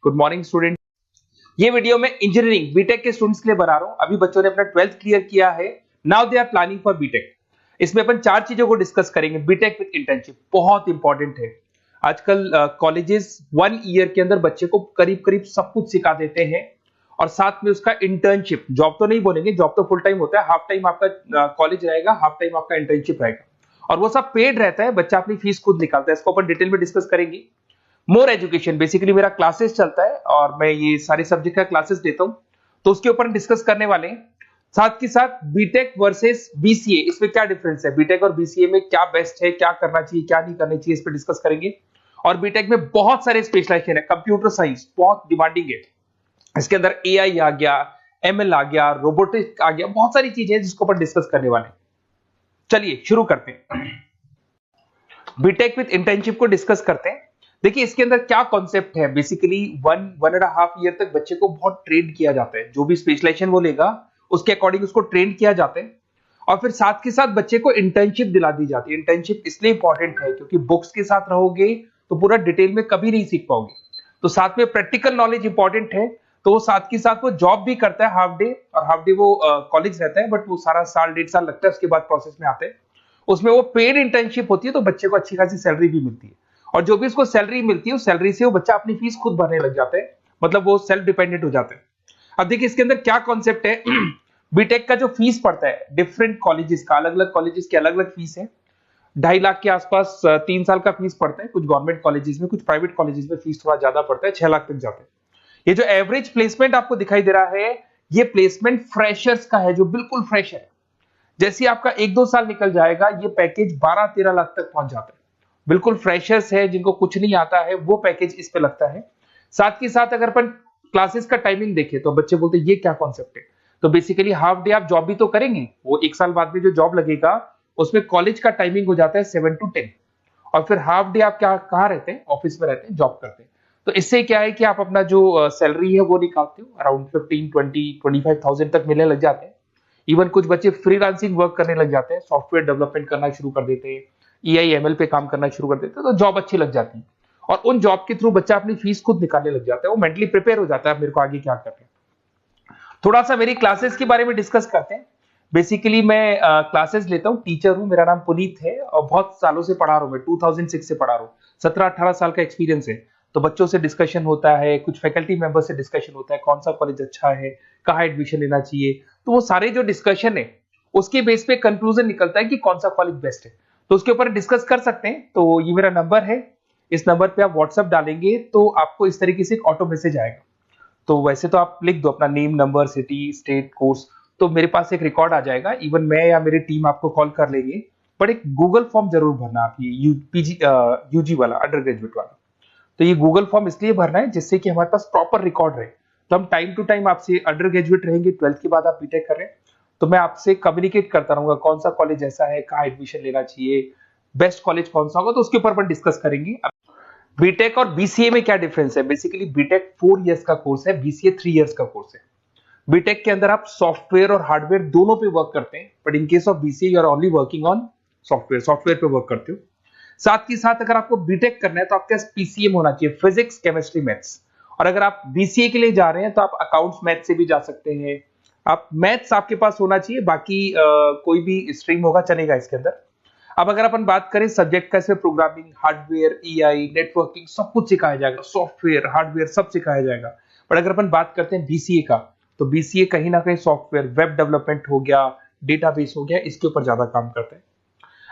Good morning student. ये video मैं engineering BTech के स्टूडेंट्स के लिए बना रहा हूं। अभी बच्चों ने अपना 12th क्लियर किया है, now they are planning for BTech. इसमें अपन 4 चीजों को डिस्कस करेंगे। बीटेक विद इंटर्नशिप बहुत इंपॉर्टेंट है। आजकल कॉलेजेस 1 ईयर के अंदर बच्चे को करीब करीब सब कुछ सिखा देते हैं और साथ में उसका इंटर्नशिप, जॉब तो नहीं बोलेंगे, जॉब तो फुल टाइम होता है, हाफ टाइम आपका कॉलेज रहेगा, हाफ टाइम आपका इंटर्नशिप रहेगा और वो सब पेड रहता है। बच्चा अपनी फीस खुद निकालता है। इसको अपन डिटेल में डिस्कस करेंगे। मोर एजुकेशन, बेसिकली मेरा क्लासेस चलता है और मैं ये सारे सब्जेक्ट का क्लासेस देता हूं, तो उसके ऊपर डिस्कस करने वाले हैं। साथ के साथ बीटेक वर्सेस बीसीए, इसमें क्या डिफरेंस है, बीटेक और बीसीए में क्या बेस्ट है, क्या करना चाहिए, क्या नहीं करना चाहिए, इस पर डिस्कस करेंगे। और बीटेक में बहुत सारे स्पेशलाइजेशन है। कंप्यूटर साइंस बहुत डिमांडिंग है, इसके अंदर एआई आ गया, एमएल आ गया, रोबोटिक्स आ गया, बहुत सारी चीजें हैं जिसको अपन डिस्कस करने वाले हैं। चलिए शुरू करते हैं। बीटेक विद इंटर्नशिप को डिस्कस करते हैं। देखिए इसके अंदर क्या कॉन्सेप्ट है। बेसिकली 1.5 ईयर तक बच्चे को बहुत ट्रेन किया जाता है। जो भी स्पेशलाइजेशन वो लेगा उसके अकॉर्डिंग उसको ट्रेन किया जाता है और फिर साथ के साथ बच्चे को इंटर्नशिप दिला दी जाती है। इंटर्नशिप इसलिए इंपॉर्टेंट है क्योंकि बुक्स के साथ रहोगे तो पूरा डिटेल में कभी नहीं सीख पाओगे, तो साथ में प्रैक्टिकल नॉलेज इंपॉर्टेंट है। तो वो साथ के साथ वो जॉब भी करता है हाफ डे, और हाफ डे वो कॉलेज रहता है, बट वो सारा साल 1.5 साल लगता है, उसके बाद प्रोसेस में आते हैं। उसमें वो पेड इंटर्नशिप होती है, तो बच्चे को अच्छी खासी सैलरी भी मिलती है और जो भी उसको सैलरी मिलती है उस सैलरी से वो बच्चा अपनी फीस खुद भरने लग जाता है, मतलब वो सेल्फ डिपेंडेंट हो जाते हैं। अब देखिए इसके अंदर क्या कॉन्सेप्ट है। बीटेक का जो फीस पड़ता है डिफरेंट कॉलेजेस का, अलग अलग कॉलेजेस की अलग अलग फीस है। 2.5 लाख के आसपास 3 साल का फीस पड़ता है। कुछ गवर्नमेंट कॉलेजेस में, कुछ प्राइवेट कॉलेजेस में फीस थोड़ा ज्यादा पड़ता है, 6 लाख तक जाता है। ये जो एवरेज प्लेसमेंट आपको दिखाई दे रहा है, ये प्लेसमेंट फ्रेशर्स का है, जो बिल्कुल फ्रेश है। जैसे आपका 1-2 साल निकल जाएगा, ये पैकेज 12-13 लाख तक पहुंच जाता है। बिल्कुल फ्रेशर्स है, जिनको कुछ नहीं आता है, वो पैकेज इस पे लगता है। साथ के साथ अगर अपन क्लासेस का टाइमिंग देखें तो बच्चे बोलते हैं ये क्या कॉन्सेप्ट है। तो बेसिकली हाफ डे आप जॉब भी तो करेंगे, वो 1 साल बाद में जो जॉब लगेगा उसमें कॉलेज का टाइमिंग हो जाता है 7 to 10, और फिर हाफ डे आप क्या कहाँ रहते हैं, ऑफिस में रहते हैं, जॉब करते हैं। तो इससे क्या है कि आप अपना जो सैलरी है वो निकालते हो, अराउंड 15-20-25,000 तक मिलने लग जाते हैं। इवन कुछ बच्चे फ्रीलांसिंग वर्क करने लग जाते हैं, सॉफ्टवेयर डेवलपमेंट करना शुरू कर देते हैं, एआई एमएल पे काम करना शुरू कर देते हैं, तो जॉब अच्छी लग जाती है और उन जॉब के थ्रू बच्चा अपनी फीस खुद निकालने लग जाता है। वो मेंटली प्रिपेयर हो जाता है, मेरे को आगे क्या करना है। थोड़ा सा मेरी क्लासेस के बारे में डिस्कस करते हैं। बेसिकली मैं क्लासेस लेता हूँ, टीचर हूँ, मेरा नाम पुनीत है और बहुत सालों से पढ़ा रहा हूँ मैं, 2006 से पढ़ा रहा हूँ, 17-18 साल का एक्सपीरियंस है। तो बच्चों से डिस्कशन होता है, कुछ फैकल्टी मेंबर से डिस्कशन होता है, कौन सा कॉलेज अच्छा है, कहाँ एडमिशन लेना चाहिए। तो वो सारे जो डिस्कशन है उसके बेस पे कंक्लूजन निकलता है कि कौन सा कॉलेज बेस्ट है, तो उसके ऊपर डिस्कस कर सकते हैं। तो ये मेरा नंबर है, इस नंबर पे आप व्हाट्सएप डालेंगे तो आपको इस तरीके से एक ऑटो मैसेज आएगा। तो वैसे तो आप लिख दो अपना name, number, city, state, course, तो मेरे पास एक रिकॉर्ड आ जाएगा। इवन मैं या मेरी टीम आपको कॉल कर लेंगे, पर एक गूगल फॉर्म जरूर भरना आप, ये यूजी वाला, अंडर ग्रेजुएट वाला। तो ये गूगल फॉर्म इसलिए भरना है जिससे कि हमारे पास प्रॉपर रिकॉर्ड रहे। तो हम टाइम टू टाइम आपसे, अंडर ग्रेजुएट रहेंगे, 12th के बाद आप बीटेक कर रहे हैं, तो मैं आपसे कम्युनिकेट करता रहूंगा कौन सा कॉलेज ऐसा है, कहाँ एडमिशन लेना चाहिए, बेस्ट कॉलेज कौन सा होगा, तो उसके ऊपर अपन डिस्कस करेंगे। बीटेक और बीसीए में क्या डिफरेंस है। बेसिकली बीटेक 4 इयर्स का कोर्स है, बीसीए 3 इयर्स का कोर्स है। बीटेक के अंदर आप सॉफ्टवेयर और हार्डवेयर दोनों पे वर्क करते हैं, but in case of BCA you are only working on software पे वर्क करते हो। साथ के साथ अगर आपको बीटेक करना है तो आपके पास पीसीएम होना चाहिए, फिजिक्स, केमिस्ट्री, मैथ्स। और अगर आप बीसीए के लिए जा रहे हैं तो आप अकाउंट्स मैथ से भी जा सकते हैं। आप मैथ्स आपके पास होना चाहिए, बाकी कोई भी स्ट्रीम होगा चलेगा इसके अंदर। अब अगर अपन बात करें सब्जेक्ट का, इसमें प्रोग्रामिंग, हार्डवेयर, एआई, नेटवर्किंग सब कुछ सिखाया जाएगा, सॉफ्टवेयर, हार्डवेयर सब सिखाया जाएगा। पर अगर अपन बात करते हैं बीसीए का, तो बीसीए कहीं ना कहीं सॉफ्टवेयर, वेब डेवलपमेंट हो गया, डेटाबेस हो गया, इसके ऊपर ज्यादा काम करते हैं।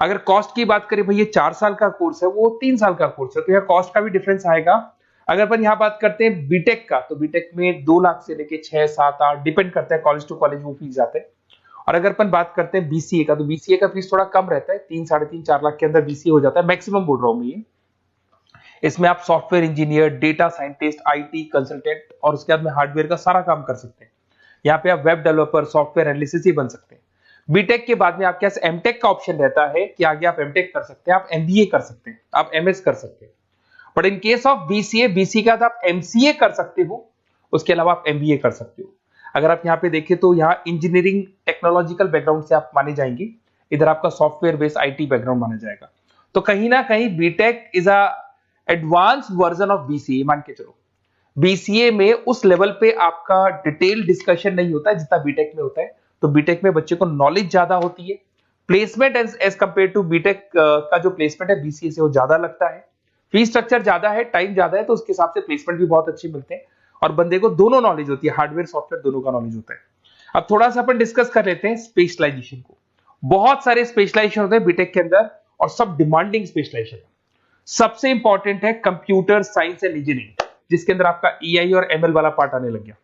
अगर कॉस्ट की बात करें, भाई ये 4 साल का कोर्स है, वो 3 साल का कोर्स है, तो यहाँ कॉस्ट का भी डिफरेंस आएगा। अगर अपन यहाँ बात करते हैं बीटेक का, तो बीटेक में 2 लाख से लेके 6, 7, 8 डिपेंड करता है, कॉलेज टू कॉलेज वो फीस जाते हैं। और अगर अपन बात करते हैं बीसीए का, तो बीसीए का फीस थोड़ा कम रहता है, 3, 3.5-4 लाख के अंदर बीसीए हो जाता है, मैक्सिमम बोल रहा हूँ मैं ये। इसमें आप software engineer, data scientist, IT consultant और उसके बाद में हार्डवेयर का सारा काम कर सकते हैं। यहाँ पे आप वेब डेवलपर, सॉफ्टवेयर एनालिसिस ही बन सकते हैं। बीटेक के बाद में आपके पास एमटेक का ऑप्शन रहता है कि आगे आप एमटेक कर सकते हैं, आप एमबीए कर सकते हैं, आप एमएस कर सकते हैं। But in case of BCA, BCA के बाद आप एमसीए कर सकते हो, उसके अलावा आप एमबीए कर सकते हो। अगर आप यहाँ पे देखें तो यहाँ इंजीनियरिंग टेक्नोलॉजिकल बैकग्राउंड से आप माने जाएंगे, इधर आपका सॉफ्टवेयर बेस्ड आईटी बैकग्राउंड माना जाएगा। तो कहीं ना कहीं BTech is a advance version of BCA, मान के चलो। बीसीए में उस लेवल पे आपका डिटेल डिस्कशन नहीं होता है जितना बीटेक में होता है। तो बीटेक में बच्चे को नॉलेज ज्यादा होती है, placement as compare to BTech का जो प्लेसमेंट है बीसीए से वो ज्यादा लगता है, फीस स्ट्रक्चर ज्यादा है, टाइम ज्यादा है, तो उसके हिसाब से प्लेसमेंट भी बहुत अच्छे मिलते हैं और बंदे को दोनों नॉलेज होती है, हार्डवेयर सॉफ्टवेयर दोनों का नॉलेज होता है। अब थोड़ा सा अपन डिस्कस कर लेते हैं स्पेशलाइजेशन को। बहुत सारे स्पेशलाइजेशन होते हैं बीटेक के अंदर और सब डिमांडिंग स्पेशलाइजेशन है। सबसे इंपॉर्टेंट है कंप्यूटर साइंस एंड इंजीनियरिंग, जिसके अंदर आपका ईआई और एमएल वाला पार्ट आने लग गया।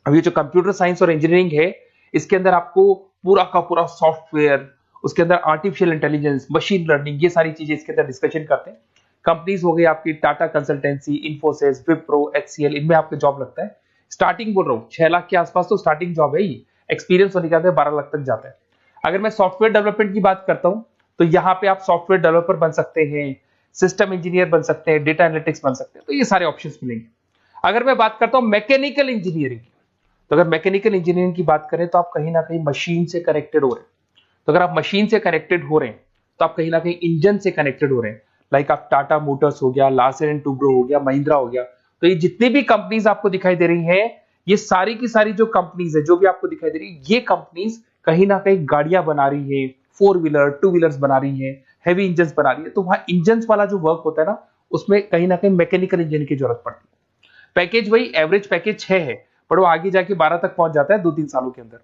अब ये जो कंप्यूटर साइंस और इंजीनियरिंग है, इसके अंदर आपको पूरा का पूरा सॉफ्टवेयर, उसके अंदर आर्टिफिशियल इंटेलिजेंस, मशीन लर्निंग, ये सारी चीजें इसके अंदर डिस्कशन करते हैं। कंपनीज हो गई आपकी टाटा कंसल्टेंसी, इन्फोसिस, विप्रो, एचसीएल, इनमें आपका जॉब लगता है। स्टार्टिंग बोल रहा हूँ 6 लाख के आसपास तो स्टार्टिंग जॉब है ही, एक्सपीरियंस होने के बाद 12 लाख तक जाता है। अगर मैं सॉफ्टवेयर डेवलपमेंट की बात करता हूँ तो यहाँ पे आप सॉफ्टवेयर डेवलपर बन सकते हैं, सिस्टम इंजीनियर बन सकते हैं, डेटा एनालिटिक्स बन सकते हैं, तो ये सारे ऑप्शंस मिलेंगे। अगर मैं बात करता हूँ मैकेनिकल इंजीनियरिंग की, तो अगर मैकेनिकल इंजीनियरिंग की बात करें तो आप कहीं ना कहीं मशीन से कनेक्टेड हो रहे हैं। तो अगर आप मशीन से कनेक्टेड हो रहे हैं तो आप कहीं ना कहीं इंजन से कनेक्टेड हो रहे हैं। लाइक आप टाटा मोटर्स हो गया, लार्सन एंड टुब्रो हो गया, महिंद्रा हो गया, तो ये जितनी भी कंपनीज आपको दिखाई दे रही हैं, ये सारी की सारी जो कंपनीज है, जो भी आपको दिखाई दे रही है, ये कंपनीज कहीं ना कहीं गाड़ियां बना रही है, 4 व्हीलर 2 व्हीलर्स बना रही है, हैवी इंजन बना रही है। तो वहां इंजन वाला जो वर्क होता है ना, उसमें कहीं ना कहीं मैकेनिकल इंजीनियर की जरूरत पड़ती है। पैकेज वही एवरेज पैकेज 6 है, पर वो आगे जाके 12 तक पहुंच जाता है 2-3 सालों के अंदर।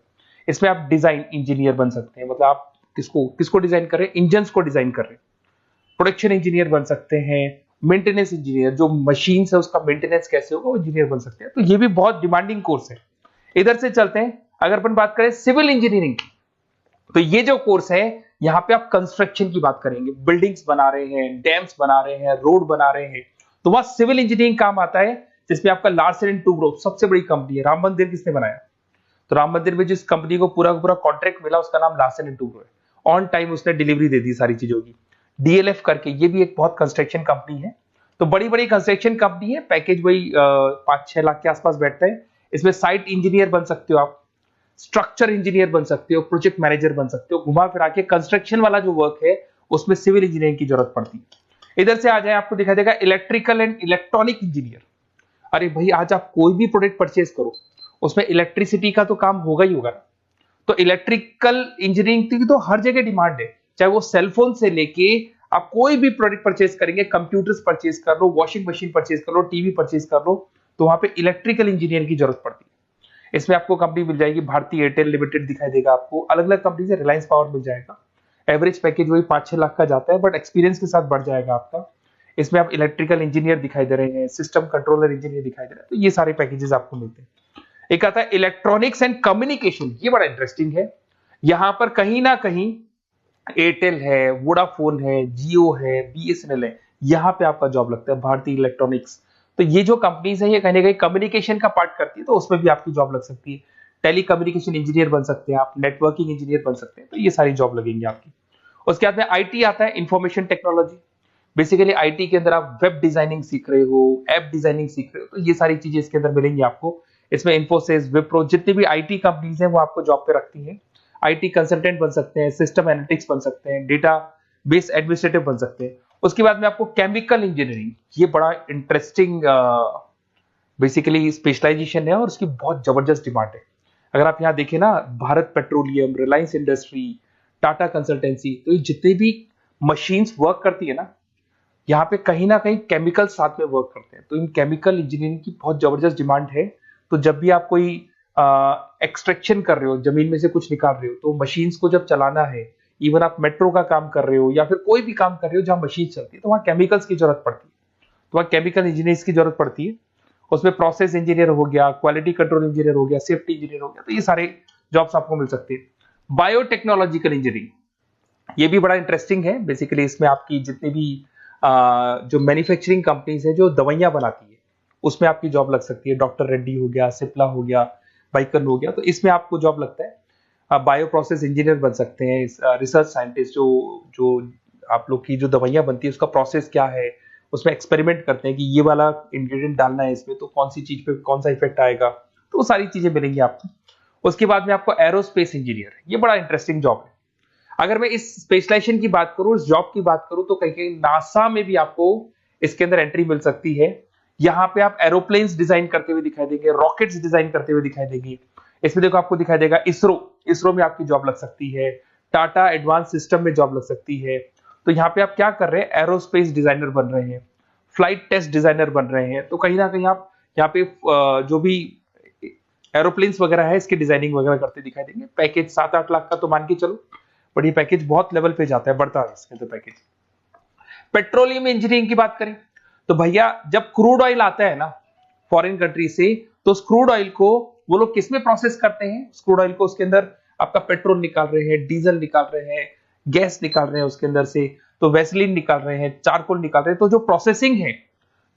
इसमें आप डिजाइन इंजीनियर बन सकते हैं, मतलब आप किसको डिजाइन कर रहे हैं, इंजन को डिजाइन कर रहे हैं। प्रोडक्शन इंजीनियर बन सकते हैं, मेंटेनेंस इंजीनियर, जो मशीन है उसका मेंटेनेंस कैसे होगा वो इंजीनियर बन सकते हैं। तो ये भी बहुत डिमांडिंग कोर्स है। इधर से चलते हैं, अगर अपन बात करें सिविल इंजीनियरिंग की, तो ये जो कोर्स है यहाँ पे आप कंस्ट्रक्शन की बात करेंगे, बिल्डिंग्स बना रहे हैं, डैम्स बना रहे हैं, रोड बना रहे हैं, तो वहां सिविल इंजीनियरिंग काम आता है। जिसमें आपका लार्सन एंड टुब्रो सबसे बड़ी कंपनी है। राम मंदिर किसने बनाया? तो राम मंदिर में जिस कंपनी को पूरा का पूरा कॉन्ट्रैक्ट मिला उसका नाम लार्सन एंड टुब्रो है। ऑन टाइम उसने डिलीवरी दे दी सारी चीजों की। डीएलएफ करके ये भी एक बहुत कंस्ट्रक्शन कंपनी है। तो बड़ी बड़ी कंस्ट्रक्शन कंपनी है, पैकेज वही 5-6 लाख के आसपास बैठता है। इसमें साइट इंजीनियर बन सकते हो आप, स्ट्रक्चर इंजीनियर बन सकते हो, प्रोजेक्ट मैनेजर बन सकते हो। घुमा फिरा के कंस्ट्रक्शन वाला जो वर्क है उसमें सिविल इंजीनियरिंग की जरूरत पड़ती है। इधर से आ जाए, आपको दिखाई देगा इलेक्ट्रिकल एंड इलेक्ट्रॉनिक इंजीनियर। अरे भाई, आज आप कोई भी प्रोडक्ट परचेज करो उसमें इलेक्ट्रिसिटी का तो काम होगा ही होगा। तो इलेक्ट्रिकल इंजीनियरिंग की तो हर जगह डिमांड है, चाहे वो सेलफोन से लेके आप कोई भी प्रोडक्ट परचेज करेंगे, कंप्यूटर्स परचेज कर लो, वॉशिंग मशीन परचेज कर लो, टीवी परचेज कर लो, तो वहां पे इलेक्ट्रिकल इंजीनियर की जरूरत पड़ती है। इसमें आपको कंपनी मिल जाएगी, भारतीय एयरटेल लिमिटेड दिखाई देगा आपको, अलग अलग कंपनी से, रिलायंस पावर मिल जाएगा। एवरेज पैकेज वही 5-6 लाख का जाता है, बट एक्सपीरियंस के साथ बढ़ जाएगा आपका। इसमें आप इलेक्ट्रिकल इंजीनियर दिखाई दे रहे हैं, सिस्टम कंट्रोलर इंजीनियर दिखाई दे रहे हैं, तो ये सारे पैकेजेस आपको मिलते हैं। एक आता है इलेक्ट्रॉनिक्स एंड कम्युनिकेशन, ये बड़ा इंटरेस्टिंग है। यहां पर कहीं ना कहीं एयरटेल है, वोडाफोन है, जियो है, बीएसएनएल है, यहां पे आपका जॉब लगता है, भारतीय इलेक्ट्रॉनिक्स। तो ये जो कंपनीज है ये कहीं ना कहीं कम्युनिकेशन का पार्ट करती है, तो उसमें भी आपकी जॉब लग सकती है। टेली कम्युनिकेशन इंजीनियर बन सकते हैं आप, नेटवर्किंग इंजीनियर बन सकते हैं, तो ये सारी जॉब लगेंगी आपकी। उसके बाद में आईटी आता है, इंफॉर्मेशन टेक्नोलॉजी। बेसिकली आईटी के अंदर आप वेब डिजाइनिंग सीख रहे हो, ऐप डिजाइनिंग सीख रहे हो, तो ये सारी चीजें इसके अंदर मिलेंगी आपको। इसमें इन्फोसिस, विप्रो, जितनी भी आईटी कंपनीज हैं वो आपको जॉब पे रखती हैं। आईटी कंसल्टेंट बन सकते हैं, सिस्टम एनालिटिक्स बन सकते हैं, डेटा बेस एडमिनिस्ट्रेटिव बन सकते हैं। उसके बाद में आपको केमिकल इंजीनियरिंग, ये बड़ा इंटरेस्टिंग बेसिकली स्पेशलाइजेशन है और उसकी बहुत जबरदस्त डिमांड है। अगर आप यहाँ देखें ना, Bharat petroleum, Reliance industry, Tata consultancy, तो ये जितनी भी मशीन्स वर्क करती है ना, यहाँ पे कहीं ना कहीं केमिकल साथ में वर्क करते हैं। तो इन केमिकल इंजीनियरिंग की बहुत जबरदस्त डिमांड है। तो जब भी आप कोई एक्सट्रैक्शन कर रहे हो, जमीन में से कुछ निकाल रहे हो, तो मशीन्स को जब चलाना है, इवन आप मेट्रो का काम कर रहे हो या फिर कोई भी काम कर रहे हो जहां मशीन चलती है, तो वहां केमिकल्स की जरूरत पड़ती है, तो वहां केमिकल इंजीनियर्स की जरूरत पड़ती है। उसमें प्रोसेस इंजीनियर हो गया, क्वालिटी कंट्रोल इंजीनियर हो गया, सेफ्टी इंजीनियर हो गया, तो ये सारे जॉब्स आपको मिल सकते हैं। बायोटेक्नोलॉजिकल इंजीनियरिंग, ये भी बड़ा इंटरेस्टिंग है। बेसिकली इसमें आपकी जितनी भी जो मैन्युफैक्चरिंग कंपनीज है जो दवाइयां बनाती है, उसमें आपकी जॉब लग सकती है। डॉक्टर रेड्डी हो गया, सिप्ला हो गया, बाइकन हो गया, तो इसमें आपको जॉब लगता है। आप बायो प्रोसेस इंजीनियर बन सकते हैं, रिसर्च साइंटिस्ट, जो आप लोग की जो दवाइयां बनती है उसका प्रोसेस क्या है, उसमें एक्सपेरिमेंट करते हैं कि ये वाला इंग्रेडिएंट डालना है इसमें तो कौन सी चीज पे कौन सा इफेक्ट आएगा, तो वो सारी चीजें मिलेंगी आपको। उसके बाद में आपको एरोस्पेस इंजीनियर, ये बड़ा इंटरेस्टिंग जॉब है। अगर मैं इस स्पेशलाइजेशन की बात करूं, इस जॉब की बात करूं, तो कहीं कहीं नासा में भी आपको इसके अंदर एंट्री मिल सकती है। यहाँ पे आप एरोप्लेन्स डिजाइन करते हुए दिखाई देंगे, रॉकेट्स डिजाइन करते हुए दिखाई देंगे। इसमें देखो आपको दिखाई देगा इसरो में आपकी जॉब लग सकती है, टाटा एडवांस सिस्टम में जॉब लग सकती है। तो यहाँ पे आप क्या कर रहे हैं, एरोस्पेस डिजाइनर बन रहे हैं, फ्लाइट टेस्ट डिजाइनर बन रहे हैं। तो कहीं ना कहीं आप यहाँ पे जो भी एरोप्लेन्स वगैरह है इसकी डिजाइनिंग वगैरह करते दिखाई देंगे। पैकेज 7-8 लाख का तो मान के चलो, बट ये पैकेज बहुत लेवल पे जाता है, बढ़ता है इसमें तो पैकेज। पेट्रोलियम इंजीनियरिंग की बात करें तो भैया जब क्रूड ऑयल आता है ना फॉरेन कंट्री से, तो उस क्रूड ऑयल को वो लोग किसमें प्रोसेस करते हैं, उस क्रूड ऑयल को उसके अंदर आपका पेट्रोल निकाल रहे हैं, डीजल निकाल रहे हैं, गैस निकाल रहे हैं उसके अंदर से, तो वैसलीन निकाल रहे हैं, चारकोल निकाल रहे हैं। तो जो प्रोसेसिंग है,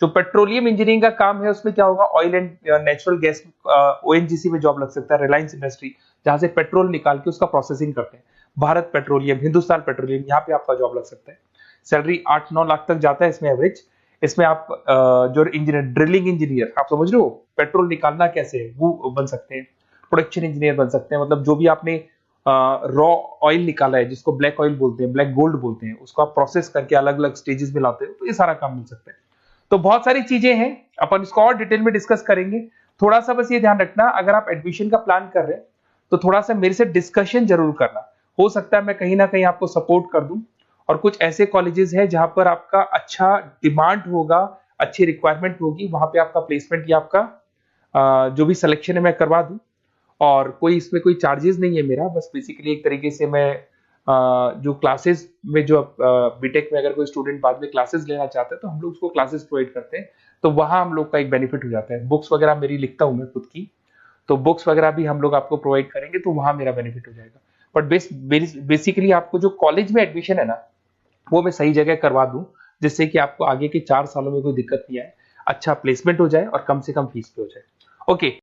जो पेट्रोलियम इंजीनियरिंग का काम है, उसमें क्या होगा, oil and natural gas, ONGC में जॉब लग सकता है, रिलायंस इंडस्ट्री, जहां से पेट्रोल निकाल के उसका प्रोसेसिंग करते हैं, भारत पेट्रोलियम, हिंदुस्तान पेट्रोलियम, यहाँ पे आपका जॉब लग सकता है। सैलरी 8-9 लाख तक जाता है इसमें एवरेज। इसमें आप जो इंजीनियर, ड्रिलिंग इंजीनियर, आप समझ रहे हो पेट्रोल निकालना कैसे है, वो बन सकते हैं। प्रोडक्शन इंजीनियर बन सकते हैं, मतलब जो भी आपने रॉ ऑयल निकाला है, जिसको ब्लैक ऑयल बोलते हैं, ब्लैक गोल्ड बोलते हैं, उसको आप प्रोसेस करके अलग अलग स्टेजेस में लाते हो, तो ये सारा काम मिल सकता है। तो बहुत सारी चीजें हैं, अपन इसको और डिटेल में डिस्कस करेंगे। थोड़ा सा बस ये ध्यान रखना, अगर आप एडमिशन का प्लान कर रहे हैं तो थोड़ा सा मेरे से डिस्कशन जरूर करना। हो सकता है मैं कहीं ना कहीं आपको सपोर्ट कर दूं, और कुछ ऐसे कॉलेजेस हैं जहां पर आपका अच्छा डिमांड होगा, अच्छी रिक्वायरमेंट होगी, वहां पे आपका प्लेसमेंट या आपका जो भी सिलेक्शन है मैं करवा दूं। और कोई इसमें कोई चार्जेस नहीं है मेरा, बस बेसिकली एक तरीके से मैं जो क्लासेस में, जो बीटेक में अगर कोई स्टूडेंट बाद में क्लासेस लेना चाहता है तो हम लोग उसको क्लासेस प्रोवाइड करते हैं, तो वहां हम लोग का एक बेनिफिट हो जाता है। बुक्स वगैरह मेरी लिखता हूं मैं खुद की, तो बुक्स वगैरह भी हम लोग आपको प्रोवाइड करेंगे, तो वहां मेरा बेनिफिट हो जाएगा। बट बेसिकली आपको जो कॉलेज में एडमिशन है ना, वो मैं सही जगह करवा दूं, जिससे कि आपको आगे के 4 सालों में कोई दिक्कत नहीं आए, अच्छा प्लेसमेंट हो जाए और कम से कम फीस पे हो जाए। ओके।